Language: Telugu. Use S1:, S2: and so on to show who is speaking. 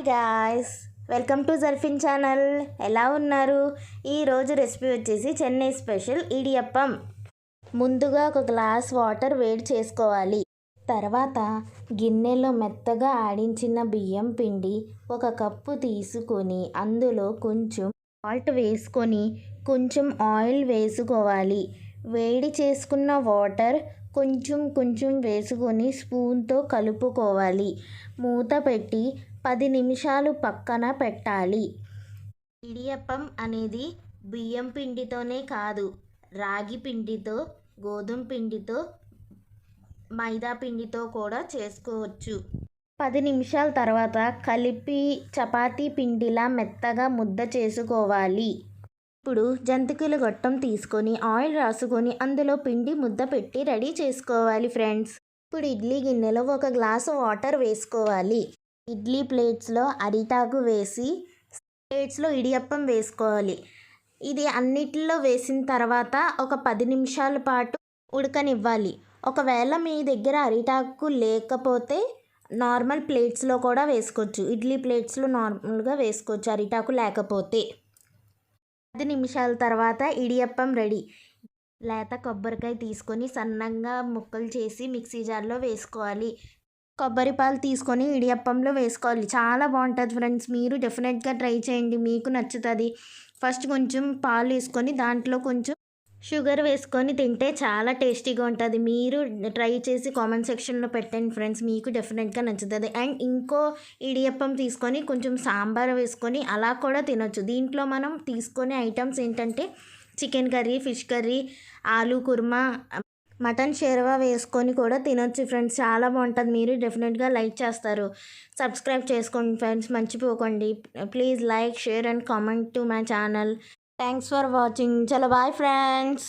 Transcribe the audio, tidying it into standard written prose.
S1: Hi guys, welcome to Zarfin channel. ఎలా ఉన్నారు? ఈరోజు రెసిపీ వచ్చేసి చెన్నై స్పెషల్ ఇడియప్పం. ముందుగా ఒక గ్లాస్ వాటర్ వేడి చేసుకోవాలి. తర్వాత గిన్నెలో మెత్తగా ఆడించిన బియ్యం పిండి 1 కప్పు తీసుకొని అందులో కొంచెం సాల్ట్ వేసుకొని కొంచెం ఆయిల్ వేసుకోవాలి. వేడి చేసుకున్న వాటర్ కొంచెం వేసుకొని స్పూన్తో కలుపుకోవాలి. మూత పెట్టి 10 నిమిషాలు పక్కన పెట్టాలి. ఇడియప్పం అనేది బియ్యం పిండితోనే కాదు, రాగి పిండితో, గోధుమ పిండితో, మైదా పిండితో కూడా చేసుకోవచ్చు. 10 నిమిషాల తర్వాత కలిపి చపాతీ పిండిలా మెత్తగా ముద్ద చేసుకోవాలి. ఇప్పుడు జంతికల గొట్టం తీసుకొని ఆయిల్ రాసుకొని అందులో పిండి ముద్ద పెట్టి రెడీ చేసుకోవాలి ఫ్రెండ్స్. ఇప్పుడు ఇడ్లీ గిన్నెలో 1 గ్లాసు వాటర్ వేసుకోవాలి. ఇడ్లీ ప్లేట్స్లో అరిటాకు వేసి ప్లేట్స్లో ఇడియప్పం వేసుకోవాలి. ఇది అన్నిటిలో వేసిన తర్వాత ఒక 10 నిమిషాల పాటు ఉడకనివ్వాలి. ఒకవేళ మీ దగ్గర అరిటాకు లేకపోతే నార్మల్ ప్లేట్స్లో కూడా వేసుకోవచ్చు. ఇడ్లీ ప్లేట్స్లో నార్మల్గా వేసుకోవచ్చు అరిటాకు లేకపోతే. 10 నిమిషాల తర్వాత ఇడియప్పం రెడీ. లేత కొబ్బరికాయ తీసుకొని సన్నంగా ముక్కలు చేసి మిక్సీ జార్లో వేసుకోవాలి. కొబ్బరి పాలు తీసుకొని ఇడియప్పంలో వేసుకోవాలి. చాలా బాగుంటుంది ఫ్రెండ్స్, మీరు డెఫినెట్గా ట్రై చేయండి, మీకు నచ్చుతుంది. ఫస్ట్ కొంచెం పాలు వేసుకొని దాంట్లో కొంచెం షుగర్ వేసుకొని తింటే చాలా టేస్టీగా ఉంటుంది. మీరు ట్రై చేసి కామెంట్ సెక్షన్లో పెట్టండి ఫ్రెండ్స్, మీకు డెఫినెట్గా నచ్చుతుంది. అండ్ ఇంకో ఇడియప్పం తీసుకొని కొంచెం సాంబార్ వేసుకొని అలా కూడా తినొచ్చు. దీంట్లో మనం తీసుకునే ఐటమ్స్ ఏంటంటే చికెన్ కర్రీ, ఫిష్ కర్రీ, ఆలూ కుర్మా, మటన్ షేర్వా వేసుకొని కూడా తినొచ్చు ఫ్రెండ్స్. చాలా బాగుంటుంది, మీరు డెఫినెట్గా లైక్ చేస్తారు. సబ్స్క్రైబ్ చేసుకోండి ఫ్రెండ్స్, మర్చిపోకండి. Please like, share and comment to my channel. Thanks for watching. చలో బాయ్ ఫ్రెండ్స్.